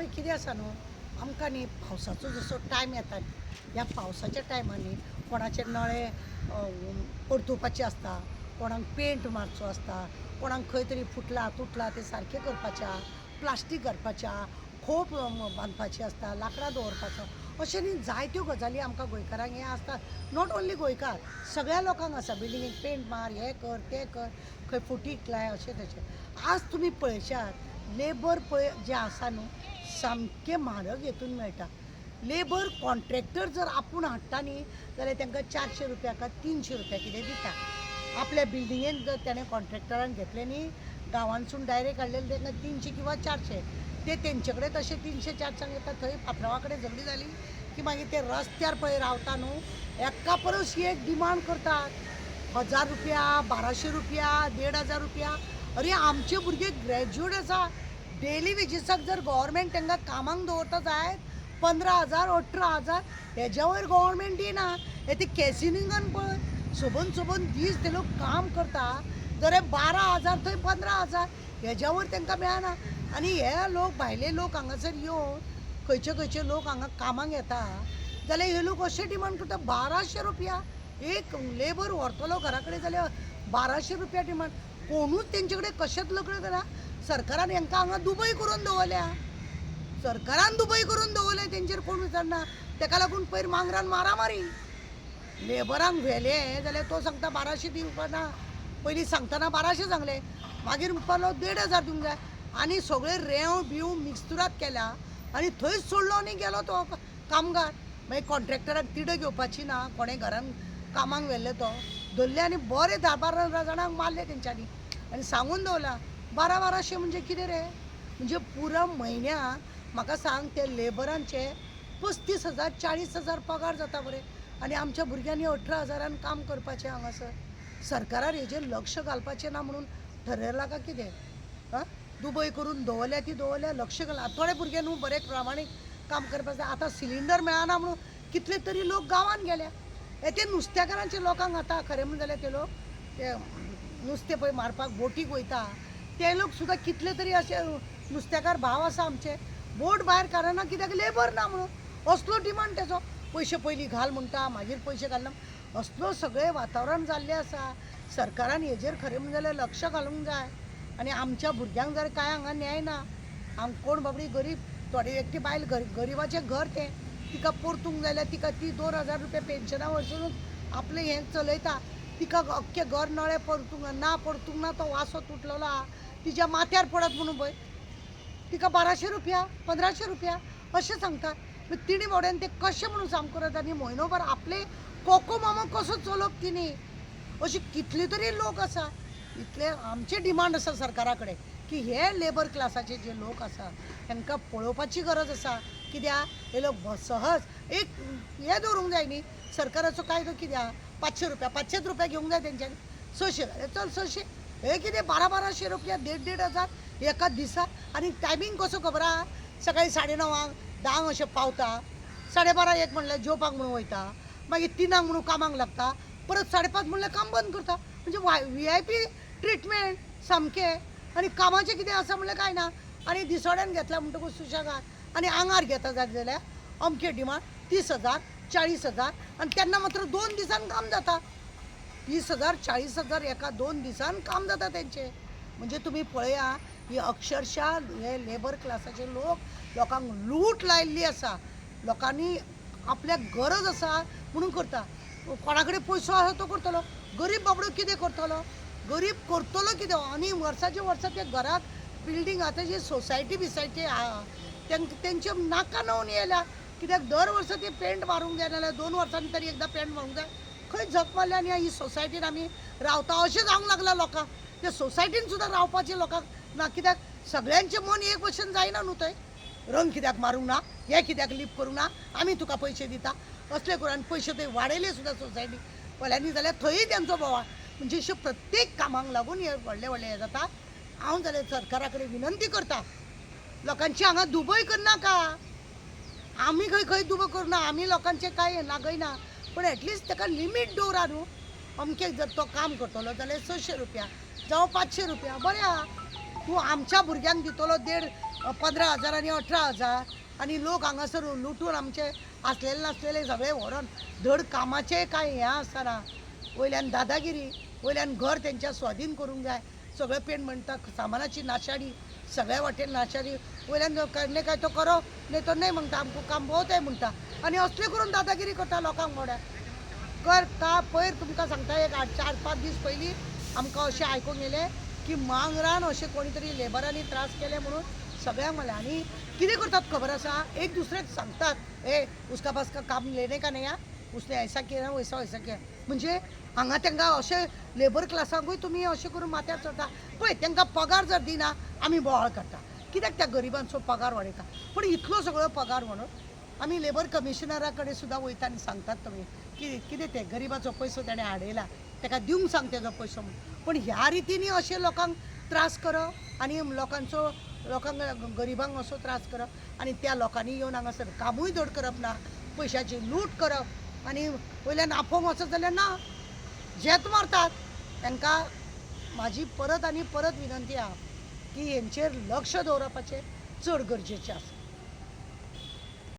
पळय कितें आसा न्हू, आमकां न्ही पावसाचो जसो टायम येता ह्या पावसाच्या टायमांनी कोणाचे नळे परतुवपाचे आसता, कोणाक पेंट मारचो आसता, कोणाक खंय तरी फुटला तुटला ते सारकें करपाच्या, प्लास्टीक घालपाच्या, खोप बांदपाची आसता, लांकडां दवरपाचो, अशें न्ही जायत्यो गजाली आमकां गोंयकारांक हें आसता. नॉट ओन्ली गोंयकार, सगळ्या लोकांक आसा. बिल्डिंगेक पेंट मार, हें कर तें कर, खंय फुटीक लाय, अशें तशें. आज तुमी पळयशात लेबर पळय जे आसा न्हू सामकें म्हारग हेतून मेळटा. लेबर कॉन्ट्रॅक्टर जर आपूण हाडटा न्ही जाल्यार तांकां 400 रुपया काय 300 रुपया कितें दिता. आपल्या बिल्डिंगेन जर त्याने कॉन्ट्रॅक्टरान घेतले न्ही गांवांतसून डायरेक्ट हाडलेले तांकां 300 किंवा 400. ते तेंचे कडेन तशे 300-400 घेता. थंय फातरावा कडेन झगडी जाली की मागीर ते रस्त्यार पळय रावता न्हू एका परस एक डिमांड करतात. 1000 रुपया, 1200 रुपया, 1500 रुपया. अरे आमचे भुरगे ग्रॅज्युएट आसा, डेली वेजीसाक जर गव्हर्मेंट तांकां कामांक दवरता जायत 15,000, 18,000. हेज्या वयर गव्हर्मेंट दिना. हे ते कॅसिनिंगान पळय सोबून दीस ते लोक काम करता जाल्यार 12,000 थंय 15,000 हेज्या वयर तांकां मेळना. आनी हे लोक भायले लोक हांगासर येवन खंयचे लोक हांगा कामांक येता जाल्यार हे लोक अशें डिमांड करता 1200 रुपया. एक लेबर व्हरतलो घरा कडेन जाल्यार 1200 रुपया डिमांड. कोणूच तेंचे कडेन कशेंच लग्न करा. सरकारान हांकां हांगा दुबय करून दवरल्या. सरकारान दुबय करून दवरले, तेंचेर कोण विचारना. ताका लागून पयर मांगरान मारामारी. लेबरांक व्हेले जाल्यार तो सांगता 1200 दिवपा ना. पयलीं सांगतना 1200 सांगले, मागीर म्हणपालो 1500 दिवंक जाय. आनी सगळे रेंव बिव मिक्सचुरात केल्या आनी थंयच सोडलो आनी गेलो तो कामगार. मागीर कॉन्ट्रॅक्टराक तिडो घेवपाची ना, कोणें घरान कामांक व्हेल्ले तो धरले आनी बरे 10-12 जाणांक मारले तेंच्यांनी आनी सांगून दवरला 1200 म्हणजे कितें रे. म्हणजे पुरो म्हयन्याक म्हाका सांग ते लेबरांचे 35,000 40,000 पगार जाता बरे. आनी आमच्या भुरग्यांनी 18,000 काम करपाचें हांगासर. सरकारान हेजेर लक्ष घालपाचें ना म्हणून ठरयलां काय कितें? दुबय करून दवरल्या ती दवरल्या, लक्ष घाल. थोडे भुरगे न्हू बरे प्रामाणीक काम करपाक जाय. आतां सिलिंडर मेळना म्हणून कितले तरी लोक गांवांत गेल्या. हे ते नुस्तेकारांचे लोकांक आतां खरें म्हणून जाल्यार ते लोक ते नुस्तें पळय मारपाक बोटीक वयता ते लोक सुद्दां कितले तरी अशे नुस्तेकार भाव आसा आमचे बोट भायर काडना कित्याक लेबर ना म्हणून. असलो डिमांड तेजो. पयशे पयलीं घाल म्हणटा, मागीर पयशे घालना. असलो सगळें वातावरण जाल्लें आसा. सरकारान हेजेर खरें म्हणून जाल्यार लक्ष घालूंक जाय. आनी आमच्या भुरग्यांक जर कांय हांगा न्याय ना. कोण बाबडी गरीब थोडी एकटी बायल गरिबाचें घर तें तिका परतूंक जाल्यार तिका ती 2,000 रुपया पेन्शना वरसून आपलें हें चलयता. तिका अख्खे घर नळे परतूंक ना तो वासो तुटलेलो आहा तिच्या माथ्यार पडत म्हणून पळय तिका 1200 रुपया 1500 रुपया अशें सांगता. तिणी मोड्यान ते कशें म्हणून काम करत आनी म्हयनोभर आपले कोको मामा कसो चलोवप तिणी. अशी कितली तरी लोक आसा. इतले आमचे डिमांड आसा सरकारा कडेन की हे लेबर क्लासाचे जे लोक आसा तांकां पळोवपाची गरज आसा. कित्याक हे लोक सहज एक हे दवरूंक जाय न्ही सरकाराचो कायदो. कित्याक 500 रुपया 500 रुपया घेवंक जाय तेंच्यांनी. 600 चल 600 हे कितें 1200 रुपया 1,500 एका दिसा. आनी टायमींग कसो खबर आहा? सकाळीं 9:30 10 अशें पावता, 12:30 म्हणल्यार जेवपाक म्हणून वयता, मागीर 3 म्हणून कामाक लागता, परत 5:30 म्हणल्यार काम बंद करता. म्हणजे VIP ट्रिटमेंट सामकें. आनी कामाचें कितें आसा म्हणल्यार कांय ना. आनी दिसवाड्यान घेतला म्हणटकूच सुशेगाद. आनी आंगार घेता जाल्यार अमके डिमांड 30,000 40,000 आनी तेन्ना मात्र 2 दिसान काम जाता. 30,000 40,000 एका 2 दिसान काम जाता तेंचे. म्हणजे तुमी पळया ही अक्षरशः हे लेबर क्लासाचे लोकांक लूट लायिल्ली आसा. लोकांनी आपल्याक गरज आसा म्हणून करता. कोणा कडेन पयसो आसा तो करतलो. गरीब बाबडो कितें करतलो? गरीब करतलो कितें? आनी वर्साचे वर्स ते घराक बिल्डींग आतां जी सोसायटी बिसायटी आहा तेंचे नाका नवून येयल्या. कित्याक दर वर्स ते पेंट मारूंक जाय नाल्यार 2 वर्सांनी तरी एकदां पेंट मारूंक जाय. खंय झक मारल्या आनी ही सोसायटीन आमी रावता अशें जावंक लागलां लोकांक. ते सोसायटीन सुद्दां रावपाचें लोकांक ना. कित्याक सगळ्यांचें मन एक भशेन जायना न्हू थंय. रंग कित्याक मारूंक ना, हे कित्याक लिप करूंक ना, आमी तुका पयशे दिता असले करून. आनी पयशे थंय वाडयले सुद्दां सोसायटी पळयल्यांनी जाल्यार थंयय तेंचो बोवाळ. म्हणजे अशें प्रत्येक कामाक लागून हे व्हडले हे जाता. हांव जाल्यार सरकारा कडेन विनंती करता लोकांची हांगा दुबय करनाका. आमी खंय दुबय करना, आमी लोकांचें कांय हें लागयना. पूण एटलिस्ट ताका लिमीट दवरा न्हू. अमकेक जर तो काम करतलो जाल्यार 600 रुपया जावं 500 रुपया बरें आहा. तूं आमच्या भुरग्यांक दितलो 15,000 आनी 18,000 आनी लोक हांगासर लुटून आमचे असलेले नासलेले सगळे व्हरून धड कामाचें कांय हें आसना वयल्यान दादागिरी वयल्यान घर तेंच्या स्वाधीन करूंक जाय सगळे पेंट म्हणटा सामानाची नाशाडी सगळ्या वाटेन नाशाडी वयल्यान करणे काय तो करो नाही तो नाही म्हणटा आमकां काम बहुत आहे म्हणटा आनी असले करून दादागिरी करता लोकांक मोड्या करता पयर तुमकां सांगता एक 4-5 दीस पयलीं आमकां अशें आयकूंक येलें की मांगरान अशें कोणी तरी लेबरांनी त्रास केले म्हणून सगळ्यांक म्हणलें आनी कितें करतात खबर आसा एक दुसरेक सांगतात ए उसका पास का काम लेने का नहीं उसने ऐसा किया वैसा किया म्हणजे हांगा तांकां अशें लेबर क्लासांकूय तुमी अशें करून माथ्यार चडटा पळय तांकां पगार जर दिना आमी बोवाळ काडटा कित्याक त्या गरिबांचो पगार वाडयता पूण इतलो सगळो पगार म्हणून आमी लेबर कमिशनरा कडेन सुद्दां वयता आनी सांगतात तुमी की कितें तें गरिबाचो पयसो ताणें हाडयला ताका दिवंक सांग तेजो पयसो म्हणून पूण ह्या रितीनी अशे लोकांक त्रास करप आनी लोकांक गरिबांक असो त्रास करप आनी त्या लोकांनी येवन हांगासर कामूय धड करप ना पयशाची लूट करप आनी वयल्यान आपोवंक वचत जाल्यार ना जेत मारतात तांकां म्हाजी परत आनी परत विनंती आहा की हेंचेर लक्ष दवरपाचें चड गरजेचें आसा.